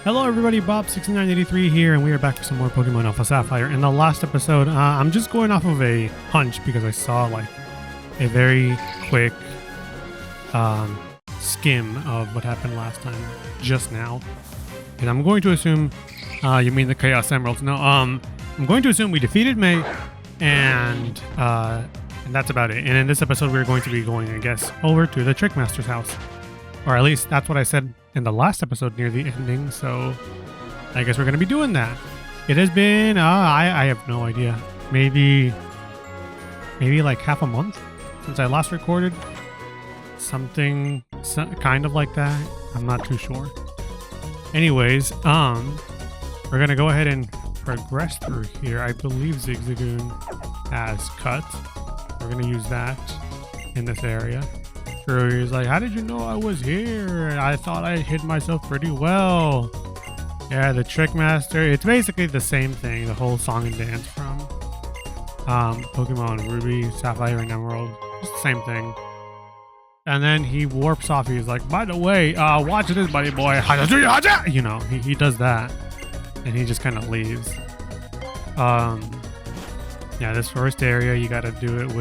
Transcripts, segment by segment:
Hello everybody, Bob6983 here, and we are back for some more Pokemon Alpha Sapphire. In the last episode, I'm just going off of a hunch because I saw like a very quick skim of what happened last time just now. And I'm going to assume, you mean the Chaos Emeralds? No, I'm going to assume we defeated May, and that's about it. And in this episode, we're going to be going, I guess, over to the Trickmaster's house. Or at least that's what I said in the last episode near the ending, so I guess we're going to be doing that. It has been, I have no idea, maybe like half a month since I last recorded. Something kind of like that. I'm not too sure. Anyways, we're going to go ahead and progress through here. I believe Zigzagoon has cut. We're going to use that in this area. He's like, how did you know I was here? I thought I hid myself pretty well. Yeah, the Trickmaster. It's basically the same thing, the whole song and dance from Pokemon Ruby, Sapphire, and Emerald. Just the same thing. And then he warps off. He's like, by the way, watch this, buddy boy. You know, he does that. And he just kind of leaves. Yeah, this first area, you got to do it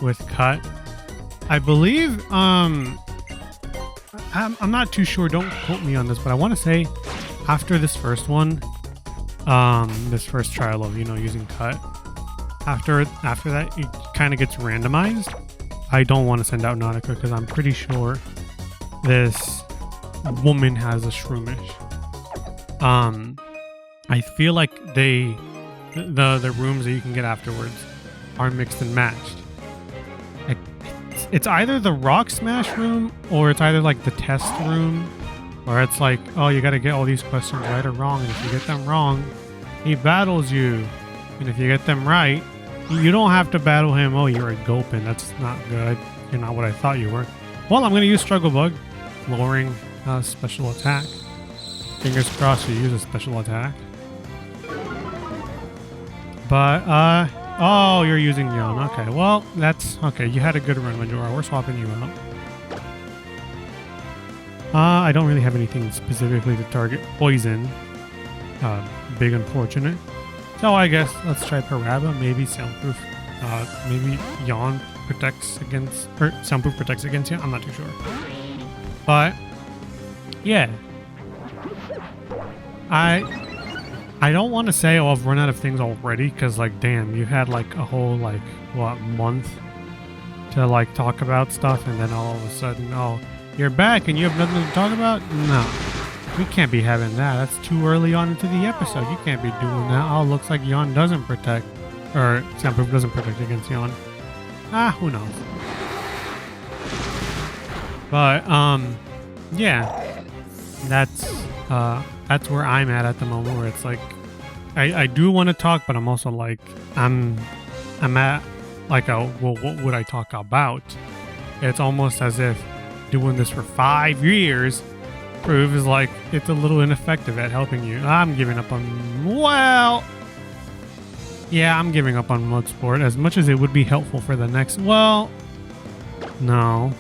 with Cut. I believe, I'm not too sure, don't quote me on this, but I want to say after this first one, this first trial of, you know, using Cut, after that, it kind of gets randomized. I don't want to send out Nautica because I'm pretty sure this woman has a Shroomish. I feel like the rooms that you can get afterwards are mixed and matched. It's either the Rock Smash room, or it's either like the test room, or it's like, oh, you got to get all these questions right or wrong, and if you get them wrong, he battles you, and if you get them right, you don't have to battle him. Oh, you're a Gulpin. That's not good. You're not what I thought you were. Well, I'm going to use Struggle Bug, lowering special attack. Fingers crossed you use a special attack. But, oh, you're using Yon. Okay, well, that's... Okay, you had a good run, Majora. We're swapping you out. I don't really have anything specifically to target Poison. Big unfortunate. So I guess let's try Paraba. Maybe Soundproof. Maybe Yon protects against... Or Soundproof protects against Yon. I'm not too sure. But, yeah. I don't want to say, oh, I've run out of things already, because, like, damn, you had, like, a whole, like, what, month to, like, talk about stuff, and then all of a sudden, oh, you're back and you have nothing to talk about? No. We can't be having that. That's too early on into the episode. You can't be doing that. Oh, looks like Yon doesn't protect, or Soundproof doesn't protect against Yon. Who knows? But, yeah. That's where I'm at the moment, where it's like, I do want to talk, but I'm also like, I'm at like a, well, what would I talk about? It's almost as if doing this for 5 years proves like it's a little ineffective at helping you. I'm giving up on, well, yeah, I'm giving up on Mud Sport as much as it would be helpful for the next, well, no.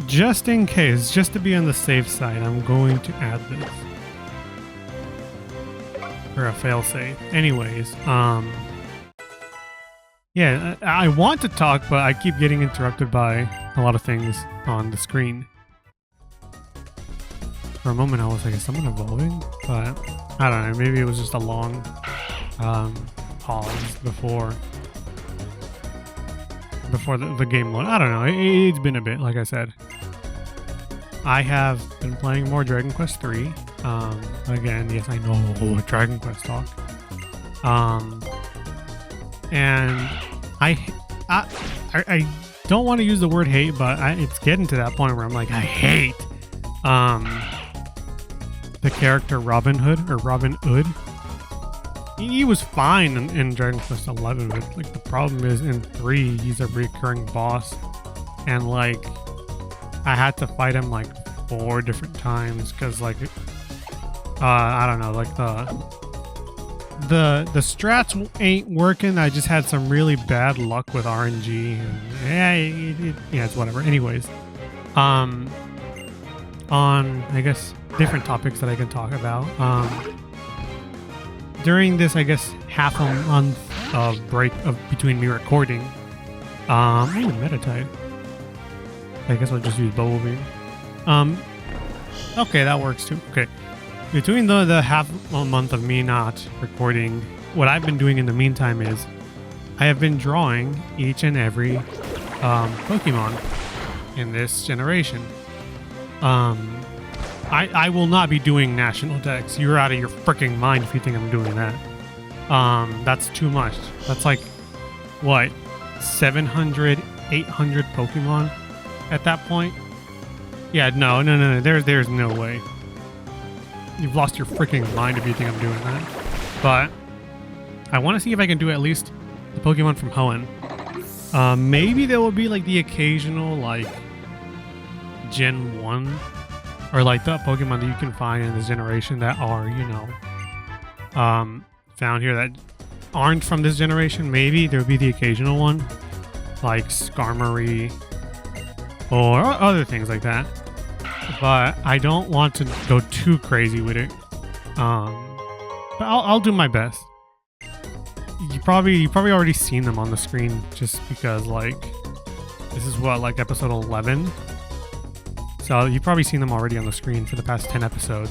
Just in case, just to be on the safe side, I'm going to add this. For a failsafe. Anyways, yeah, I want to talk, but I keep getting interrupted by a lot of things on the screen. For a moment, I was like, is someone evolving? But I don't know, maybe it was just a long pause before the game load. I don't know, it's been a bit, like I said. I have been playing more Dragon Quest 3. Again, yes, I know, Dragon Quest talk. And I don't want to use the word hate, but it's getting to that point where I'm like, I hate the character Robin Hood, or Robin Hood. He was fine in Dragon Quest 11, but like the problem is in 3, he's a recurring boss, and like I had to fight him like 4 different times because like I don't know, like the strats ain't working. I just had some really bad luck with RNG, and yeah, it's whatever. Anyways, on, I guess, different topics that I can talk about. During this, I guess, half a month of break between me recording, Metatide. I guess I'll just use Bubble Beam. Okay, that works too. Okay. Between the half a month of me not recording, what I've been doing in the meantime is I have been drawing each and every Pokemon in this generation. I will not be doing national decks. You're out of your freaking mind if you think I'm doing that. That's too much. That's like, what, 700, 800 Pokemon at that point? Yeah, no. There's no way. You've lost your freaking mind if you think I'm doing that. But I want to see if I can do at least the Pokemon from Hoenn. Maybe there will be like the occasional like Gen 1 or like the Pokemon that you can find in this generation that are, you know, found here that aren't from this generation. Maybe there would be the occasional one like Skarmory or other things like that. But I don't want to go too crazy with it. But I'll do my best. You probably already seen them on the screen just because like this is what, like episode 11. So you've probably seen them already on the screen for the past 10 episodes.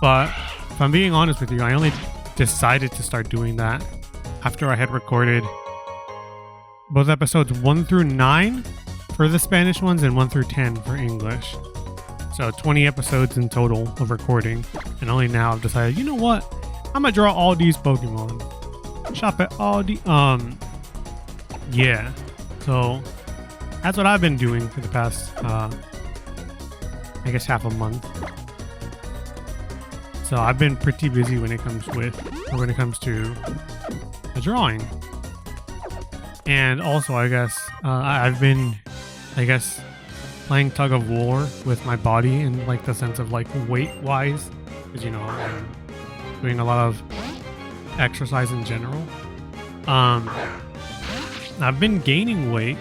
But if I'm being honest with you, I only decided to start doing that after I had recorded both episodes 1 through 9 for the Spanish ones and 1 through 10 for English. So 20 episodes in total of recording. And only now I've decided, you know what? I'm gonna draw all these Pokemon. Shop at all the yeah. So that's what I've been doing for the past I guess half a month. So I've been pretty busy when it comes to the drawing. And also I guess I've been playing tug of war with my body in like the sense of like weight wise, because you know I'm doing a lot of exercise in general. I've been gaining weight,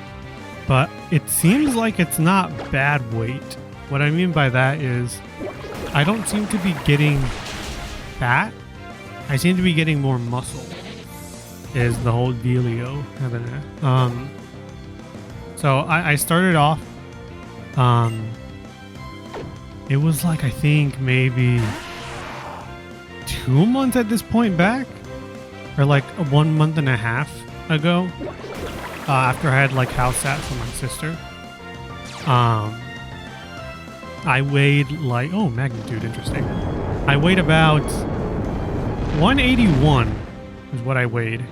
but it seems like it's not bad weight. What I mean by that is I don't seem to be getting fat. I seem to be getting more muscle is the whole dealio. So I started off it was like, I think maybe 2 months at this point back, or like 1.5 months ago, after I had like house sat for my sister. I weighed like, oh, magnitude, interesting. I weighed about 181 is what I weighed.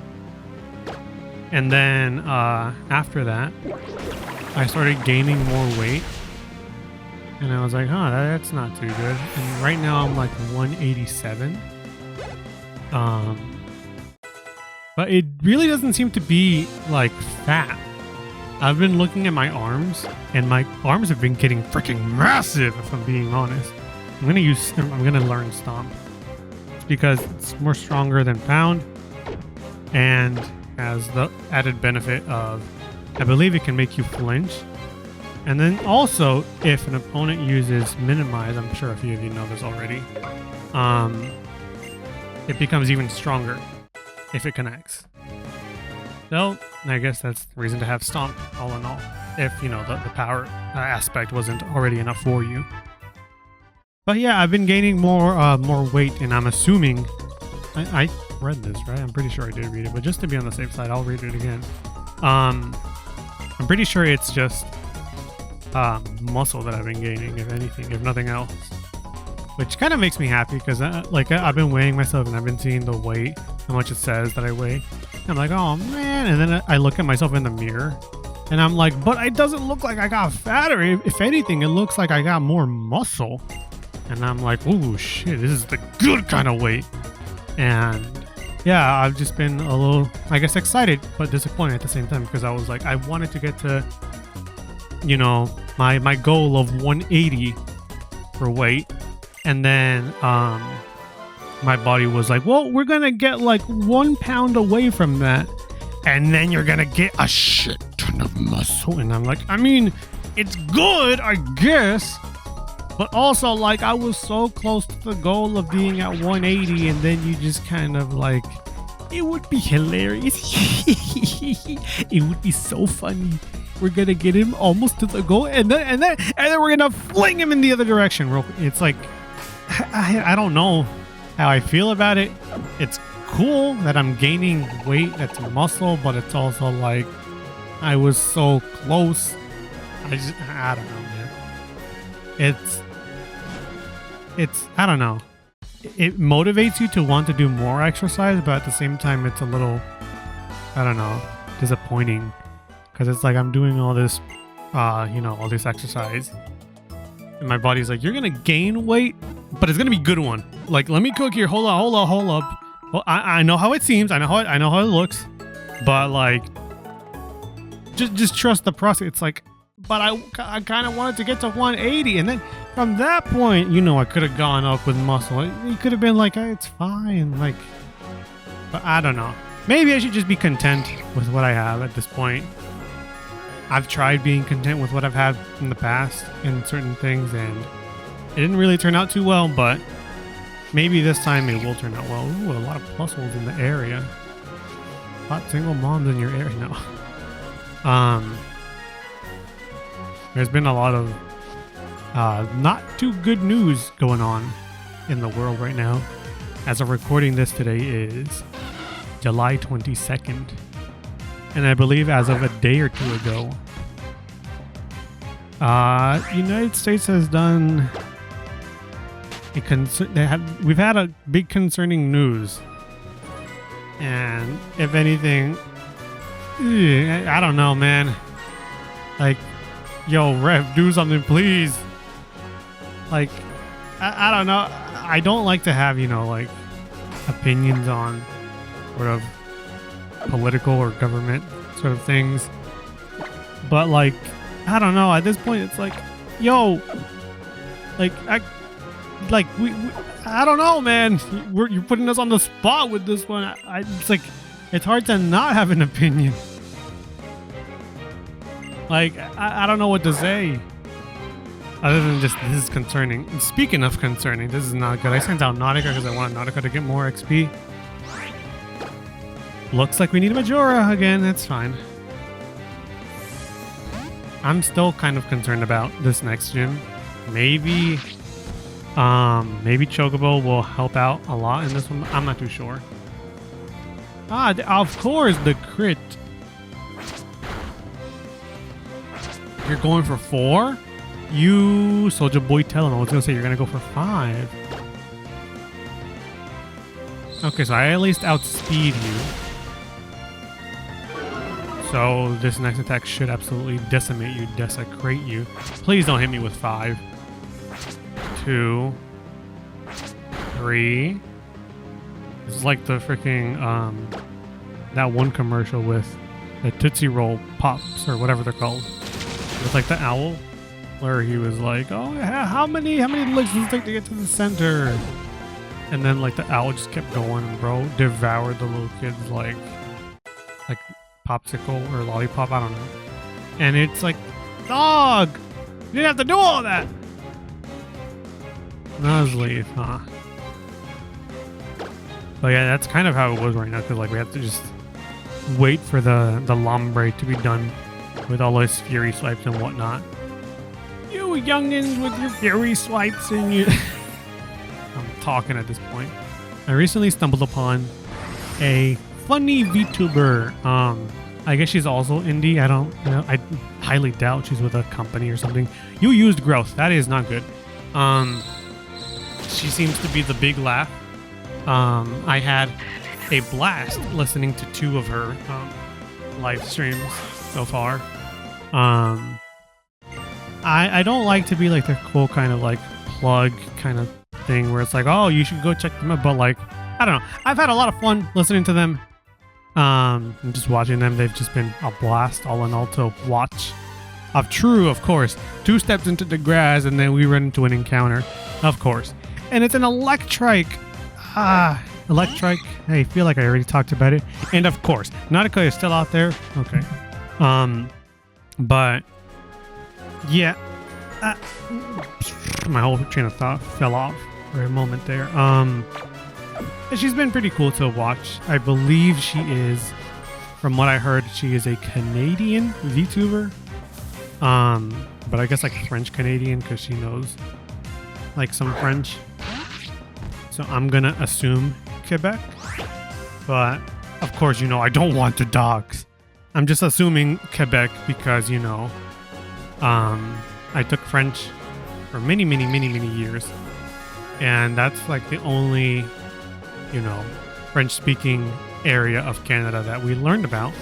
And then after that, I started gaining more weight. And I was like, huh, that's not too good. And right now I'm like 187. But it really doesn't seem to be like fat. I've been looking at my arms, and my arms have been getting freaking massive, if I'm being honest. I'm gonna learn Stomp. It's because it's more stronger than Pound, and has the added benefit of, I believe it can make you flinch. And then also, if an opponent uses Minimize, I'm sure a few of you know this already, it becomes even stronger if it connects. So, I guess that's the reason to have Stomp, all in all, if, you know, the power aspect wasn't already enough for you. But yeah, I've been gaining more weight, and I'm assuming... I read this, right? I'm pretty sure I did read it, but just to be on the safe side, I'll read it again. I'm pretty sure it's just muscle that I've been gaining, if anything, if nothing else. Which kind of makes me happy, because I've been weighing myself, and I've been seeing the weight, how much it says that I weigh. I'm like, oh man, and then I look at myself in the mirror, and I'm like, but it doesn't look like I got fatter. If anything, it looks like I got more muscle. And I'm like, oh shit, this is the good kind of weight. And yeah, I've just been a little, I guess, excited, but disappointed at the same time, because I was like, I wanted to get to, you know, my goal of 180 for weight. And then my body was like, well, we're gonna get like 1 pound away from that, and then you're gonna get a shit ton of muscle. And I'm like, I mean, it's good, I guess, But also, like, I was so close to the goal of being at 180, and then you just kind of like, it would be hilarious. It would be so funny. We're gonna get him almost to the goal, and then we're gonna fling him in the other direction. It's like, I don't know how I feel about it. It's cool that I'm gaining weight, that's muscle, but it's also like, I was so close. I don't know, man. It's I don't know. It motivates you to want to do more exercise, but at the same time, it's a little, I don't know, disappointing. Because it's like I'm doing all this, all this exercise. And my body's like, you're going to gain weight, but it's going to be a good one. Like, let me cook here. Hold up. Well, I know how it seems. I know how it looks. But, like, just trust the process. It's like, but I kind of wanted to get to 180. And then from that point, I could have gone up with muscle. It could have been like, hey, it's fine. Like, but I don't know. Maybe I should just be content with what I have at this point. I've tried being content with what I've had in the past in certain things, and it didn't really turn out too well, but maybe this time it will turn out well. Ooh, a lot of muscles in the area. Hot single moms in your area. No. There's been a lot of not too good news going on in the world right now. As of recording this, today is July 22nd. And I believe as of a day or two ago, United States has done we've had a big concerning news. And if anything, I don't know, man. Like, yo, ref, do something, please. Like, I don't know. I don't like to have, like, opinions on sort of political or government sort of things, but like, I don't know, at this point it's like, yo, like, I don't know, man. You're putting us on the spot with this one. It's like, it's hard to not have an opinion. Like, I don't know what to say other than just, this is concerning. And speaking of concerning, this is not good. I sent out Nautica because I wanted Nautica to get more XP. Looks like we need a Majora again. That's fine. I'm still kind of concerned about this next gym. Maybe Chocobo will help out a lot in this one. I'm not too sure. Of course, the crit. You're going for 4? You, Soldier Boy, tell him. I was going to say you're going to go for 5. Okay, so I at least outspeed you. So this next attack should absolutely decimate you, desecrate you. Please don't hit me with 5. 2. 3. This is like the freaking, that one commercial with the Tootsie Roll Pops, or whatever they're called. It's like the owl, where he was like, oh, how many licks does it take to get to the center? And then like the owl just kept going and bro devoured the little kids like popsicle or lollipop, I don't know. And it's like, dog, you didn't have to do all that. Nuzleaf, huh? But yeah, that's kind of how it was right now, because like we have to just wait for the Lombre to be done with all his Fury Swipes and whatnot. You youngins with your Fury Swipes and you... I'm talking at this point. I recently stumbled upon a funny VTuber. I guess she's also indie. I don't know. I highly doubt she's with a company or something. You used growth. That is not good. She seems to be the big laugh. I had a blast listening to 2 of her live streams so far. I don't like to be like the cool kind of like plug kind of thing where it's like, oh, you should go check them out. But like, I don't know. I've had a lot of fun listening to them. And just watching them. They've just been a blast all in all to watch. True, of course. 2 steps into the grass and then we run into an encounter. Of course. And it's an Electrike. Electrike. I feel like I already talked about it. And of course, Nautica is still out there. Okay. But yeah. my whole train of thought fell off for a moment there. She's been pretty cool to watch. I believe she is, from what I heard, she is a Canadian VTuber. But I guess like French Canadian because she knows like some French. So I'm gonna assume Quebec. But of course, you know, I don't want to dox. I'm just assuming Quebec because, you know, I took French for many years. And that's like the only, you know, French-speaking area of Canada that we learned about.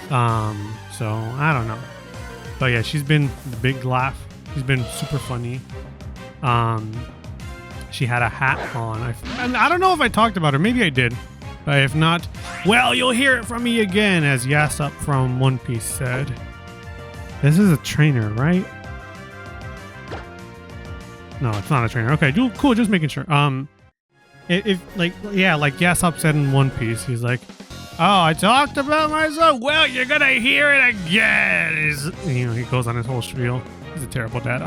So I don't know. But yeah, she's been the big laugh. She's been super funny. She had a hat on. I don't know if I talked about her. Maybe I did. But if not, well, you'll hear it from me again, as Yasup from One Piece said. This is a trainer, right? No, it's not a trainer. Okay, cool. Just making sure. If like Yasup said in One Piece, he's like, "Oh, I talked about myself. Well, you're gonna hear it again." You know, he goes on his whole spiel. He's a terrible dad.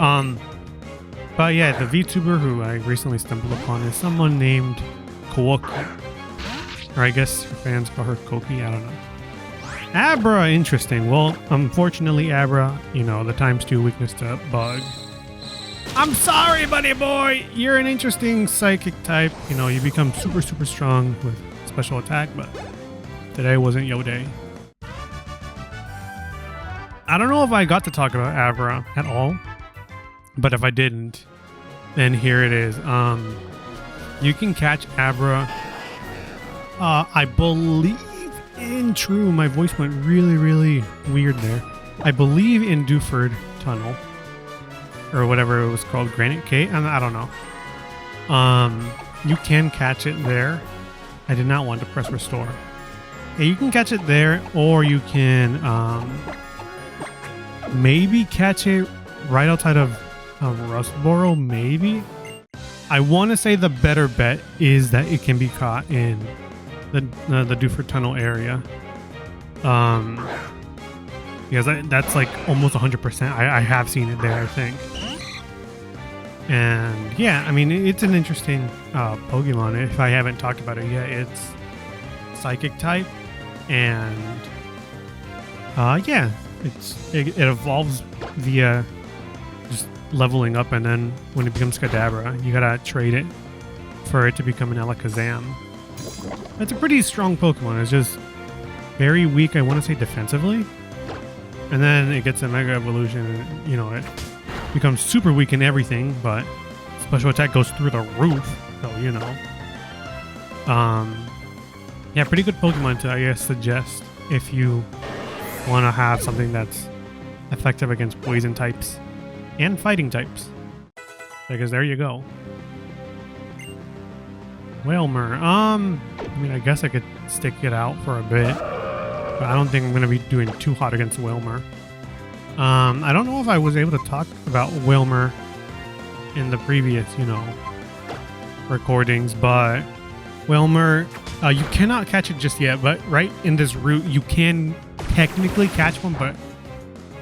But yeah, the VTuber who I recently stumbled upon is someone named Koki, or I guess her fans call her Koki. I don't know. Abra, interesting. Well, unfortunately, Abra, you know, the ×2 weakness to bug. I'm sorry, buddy boy. You're an interesting psychic type. You know, you become super strong with special attack, but today wasn't your day. I don't know if I got to talk about Abra at all, but if I didn't, then here it is. You can catch Abra. I believe in True. My voice went really weird there. I believe in Duford Tunnel, or whatever it was called, Granite Cave. I don't know. You can catch it there. I did not want to press restore. Yeah, you can catch it there, or you can maybe catch it right outside of Rustboro. Maybe. I want to say the better bet is that it can be caught in the Duford Tunnel area. Because that's like almost 100%. I have seen it there, I think. And yeah, I mean, it's an interesting Pokemon. If I haven't talked about it yet, it's Psychic type, and yeah, it evolves via just leveling up, and then when it becomes Kadabra, you gotta trade it for it to become an Alakazam. It's a pretty strong Pokemon. It's just very weak, I want to say, defensively. And then it gets a Mega Evolution, and, you know, it becomes super weak in everything, but special attack goes through the roof. So, you know. Yeah, pretty good Pokemon to, I guess, suggest if you want to have something that's effective against poison types and fighting types. Because there you go. Whalmer. I mean, I guess I could stick it out for a bit, but I don't think I'm going to be doing too hot against Whalmer. I don't know if I was able to talk about Whalmer in the previous, you know, recordings, but Whalmer, you cannot catch it just yet, but right in this route, you can technically catch one, but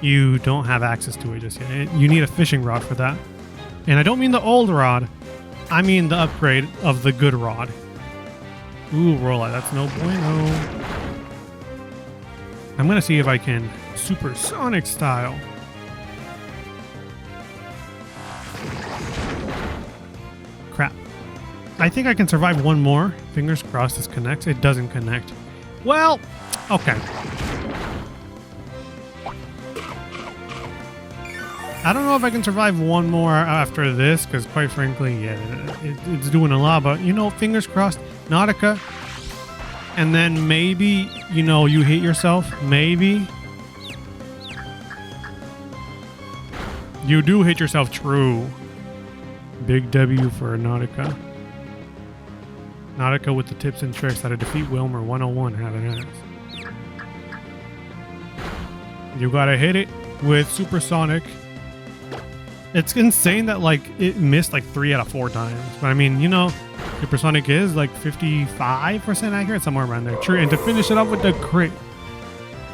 you don't have access to it just yet. You need a fishing rod for that. And I don't mean the old rod. I mean the upgrade of the good rod. Ooh, Rolla, that's no bueno. I'm going to see if I can supersonic style. Crap. I think I can survive one more. Fingers crossed this connects. It doesn't connect. Well, okay. I don't know if I can survive one more after this, because quite frankly, yeah, it's doing a lot. But, you know, fingers crossed, Nautica. And then maybe, you know, you hit yourself. Maybe. You do hit yourself, true. Big W for Nautica. Nautica with the tips and tricks how to defeat Whalmer 101. Have it is. You gotta hit it with Supersonic. It's insane that, like, it missed like 3 out of 4 times. But I mean, you know, Supersonic is like 55% accurate, somewhere around there. True, and to finish it off with the crit.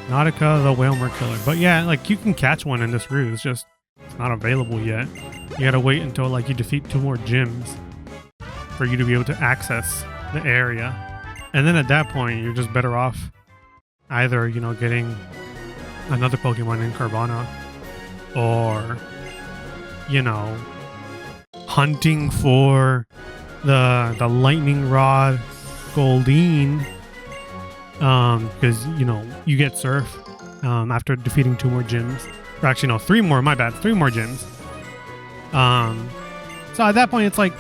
Nautica, the Whalmer killer. But yeah, like, you can catch one in this route. It's just, it's not available yet. You gotta wait until like you defeat 2 more gyms for you to be able to access the area. And then at that point, you're just better off either, you know, getting another Pokemon in Carvana or, you know, hunting for the Lightning Rod Goldeen, because, you know, you get Surf after defeating 2 more gyms. Or actually, no, 3 more, my bad, 3 more gyms. So at that point, it's like,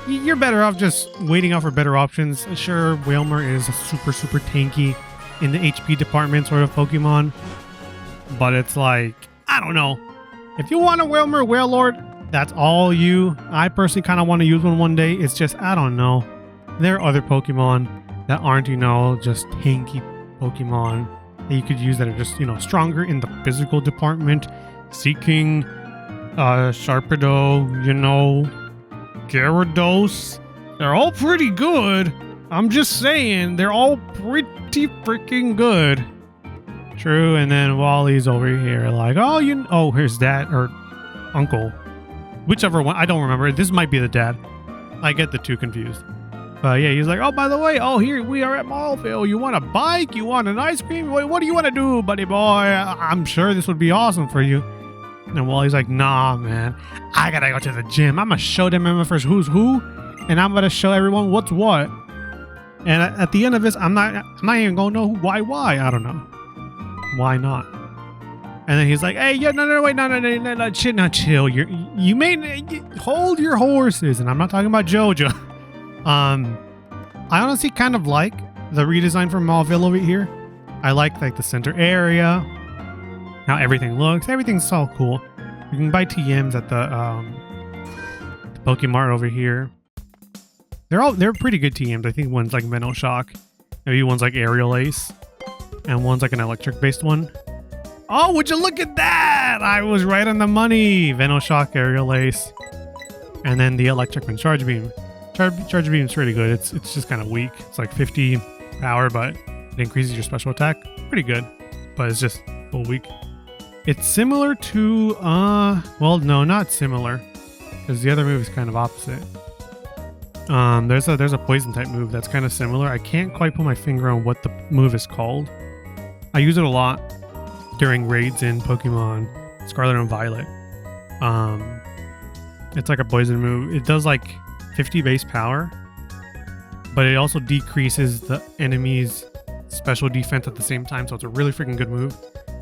you're better off just waiting out for better options. Sure, Wailmer is a super, super tanky in the HP department sort of Pokemon. But it's like, I don't know. If you want a Wailmer Wailord, that's all you. I personally kind of want to use one day. It's just, I don't know. There are other Pokemon that aren't, you know, just tanky Pokemon that you could use that are just, you know, stronger in the physical department. Seeking, Sharpedo, you know, Gyarados. They're all pretty good. I'm just saying, they're all pretty freaking good. True, and then Wally's over here like, oh, here's dad, or uncle. Whichever one, I don't remember. This might be the dad. I get the 2 confused. But yeah, he's like, oh, by the way, here we are at Mauville. You want a bike? You want an ice cream? What do you want to do, buddy boy? I'm sure this would be awesome for you. And Wally's like, nah, man. I gotta go to the gym. I'm gonna show them first who's who, and I'm gonna show everyone what's what. And at the end of this, I'm not even gonna know why. I don't know. Why not? And then he's like, hey, yeah, no, wait, no, chill. You may hold your horses, and I'm not talking about JoJo. I honestly kind of like the redesign for Mauville over here. I like the center area, how everything looks. Everything's all cool. You can buy TMs at the Pokemart over here. They're pretty good TMs. I think one's like Venoshock, maybe one's like Aerial Ace, and one's like an electric based one. Oh, would you look at that? I was right on the money. Venoshock, Aerial Ace, and then the electric one, Charge Beam. Charge Beam is pretty good. It's just kind of weak. It's like 50 power, but it increases your special attack. Pretty good, but it's just a little weak. It's similar to well, no, not similar, because the other move is kind of opposite. There's a poison type move that's kind of similar. I can't quite put my finger on what the move is called. I use it a lot during raids in Pokemon Scarlet and Violet. It's like a poison move. It does like 50 base power, but it also decreases the enemy's special defense at the same time, so it's a really freaking good move.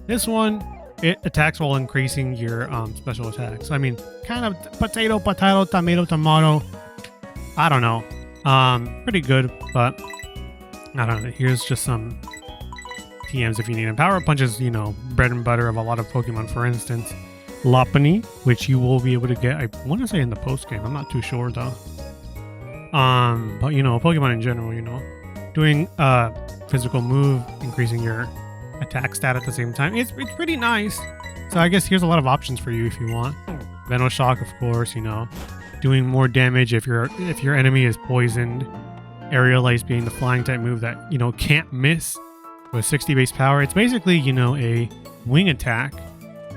This one, it attacks while increasing your special attacks. I mean, kind of potato, tomato. I don't know. Pretty good, but I don't know. Here's just some TMs if you need them. Power Punch is, you know, bread and butter of a lot of Pokemon. For instance, Lopunny, which you will be able to get, I want to say in the post game. I'm not too sure though. But you know, Pokemon in general, you know, doing physical move, increasing your attack stat at the same time. It's pretty nice. So I guess here's a lot of options for you if you want. Venoshock, of course, you know, doing more damage if your enemy is poisoned. Aerial Ace being the flying type move that, you know, can't miss with 60 base power. It's basically, you know, a wing attack,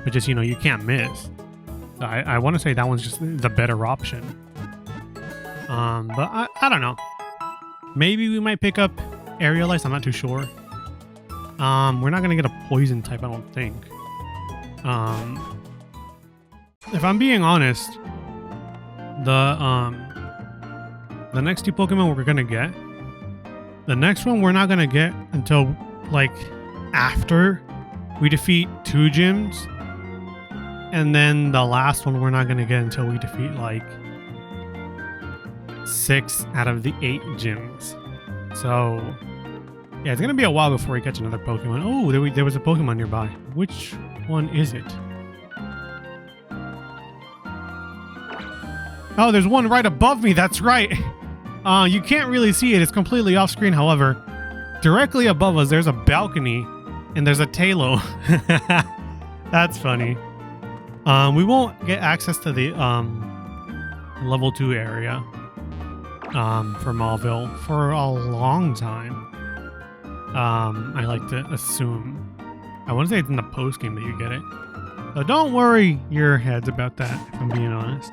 but just, you know, you can't miss. So I want to say that one's just the better option. But I don't know. Maybe we might pick up Aerial Ace. I'm not too sure. We're not gonna get a poison type, I don't think. If I'm being honest, the next 2 Pokemon we're gonna get, the next one we're not gonna get until like after we defeat 2 gyms, and then the last one we're not gonna get until we defeat like 6 out of the 8 gyms. So yeah, it's gonna be a while before we catch another Pokemon. Oh, there was a Pokemon nearby. Which one is it? Oh, there's one right above me. That's right. You can't really see it. It's completely off screen. However, directly above us, there's a balcony and there's a Tailo. That's funny. We won't get access to the level 2 area for Mauville for a long time. I like to assume. I want to say it's in the post game that you get it. So don't worry your heads about that, if I'm being honest.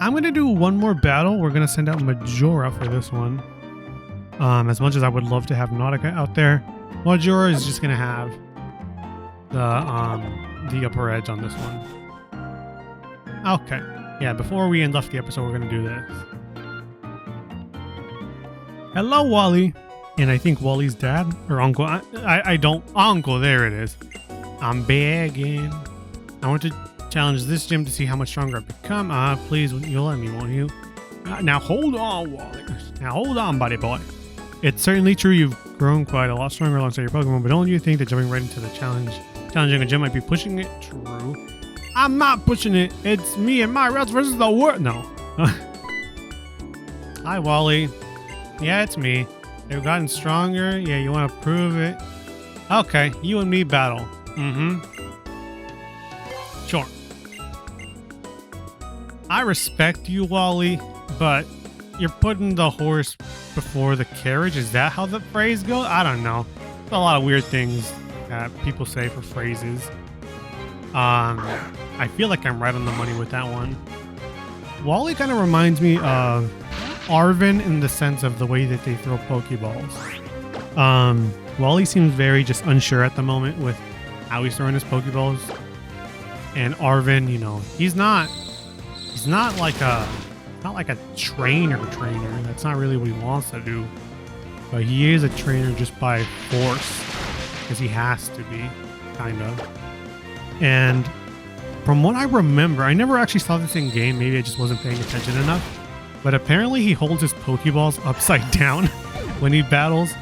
I'm going to do one more battle. We're going to send out Majora for this one. As much as I would love to have Nautica out there, Majora is just going to have the upper edge on this one. Okay. Yeah, before we end off the episode, we're going to do this. Hello, Wally. And I think Wally's dad or uncle. I don't. Uncle, there it is. I'm begging. I want to challenge this gym to see how much stronger I've become. Please, you'll let me, won't you? Now hold on, Wally. Now hold on, buddy boy. It's certainly true you've grown quite a lot stronger alongside your Pokemon, but don't you think that jumping right into the challenging a gym might be pushing it? True. I'm not pushing it. It's me and my Reds versus the world. No. Hi, Wally. Yeah, it's me. They've gotten stronger. Yeah, you want to prove it? Okay, you and me battle. Sure. I respect you, Wally, but you're putting the horse before the carriage. Is that how the phrase goes? I don't know. There's a lot of weird things that people say for phrases. I feel like I'm right on the money with that one. Wally kind of reminds me of Arvin in the sense of the way that they throw Pokeballs. Wally seems very just unsure at the moment with how he's throwing his Pokeballs. And Arvin, you know, he's not like a trainer. That's not really what he wants to do. But he is a trainer just by force. Because he has to be, kind of. And from what I remember, I never actually saw this in game. Maybe I just wasn't paying attention enough. But apparently he holds his Pokeballs upside down when he battles.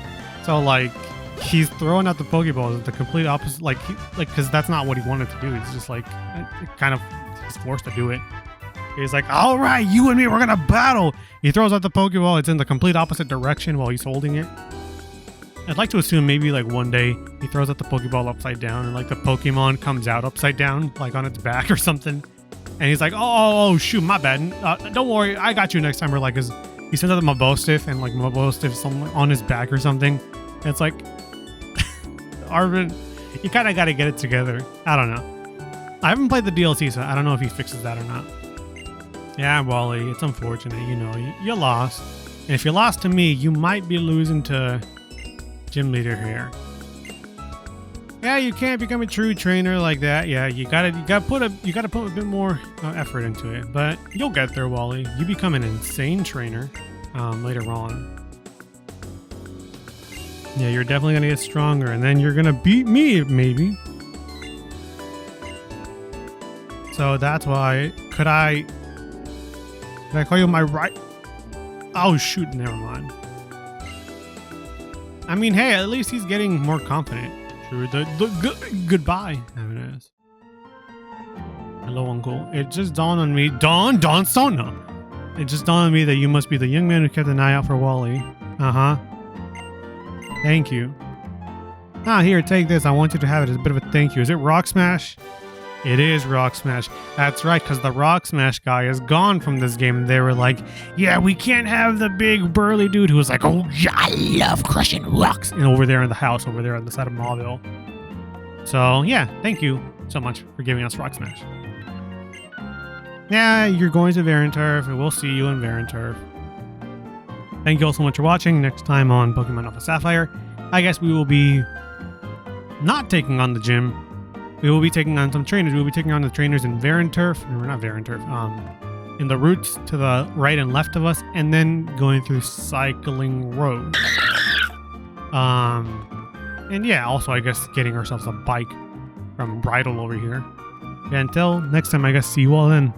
So like he's throwing out the Pokeballs at the complete opposite, like because that's not what he wanted to do. He's just like kind of he's forced to do it. He's like, all right, you and me, we're gonna battle. He throws out the Pokeball. It's in the complete opposite direction while he's holding it. I'd like to assume maybe like one day he throws out the Pokeball upside down and like the Pokemon comes out upside down, like on its back or something. And he's like, oh shoot, my bad. Don't worry, I got you next time. Or like, he sends out the Mauville and like Mauvile's on his back or something. And it's like, Arvin, you kind of got to get it together. I don't know. I haven't played the DLC, so I don't know if he fixes that or not. Yeah, Wally, it's unfortunate. You know, you lost. And if you lost to me, you might be losing to Gym Leader here. Yeah, you can't become a true trainer like that. Yeah, you gotta put a bit more effort into it, but you'll get there, Wally. You become an insane trainer later on. Yeah, you're definitely gonna get stronger, and then you're gonna beat me, maybe. So that's why. Could I call you my right? Oh shoot, never mind. I mean, hey, at least he's getting more confident. Goodbye, happiness. Hello, Uncle. It just dawned on me. Dawn Sona. It just dawned on me that you must be the young man who kept an eye out for Wally. Thank you. Here, take this. I want you to have it as a bit of a thank you. Is it Rock Smash? It is Rock Smash. That's right, because the Rock Smash guy is gone from this game. They were like, yeah, we can't have the big burly dude who was like, oh yeah, I love crushing rocks. And over there in the house, over there on the side of Mauville. So yeah, thank you so much for giving us Rock Smash. Yeah, you're going to Varenturf, and we'll see you in Varenturf. Thank you all so much for watching. Next time on Pokemon Alpha Sapphire, I guess we will be not taking on the gym. We will be taking on some trainers. We will be taking on the trainers in Varenturf. No, we're not Varenturf. In the routes to the right and left of us, and then going through Cycling Road. And yeah, also I guess getting ourselves a bike from Bridle over here. Yeah, until next time, I guess see you all then.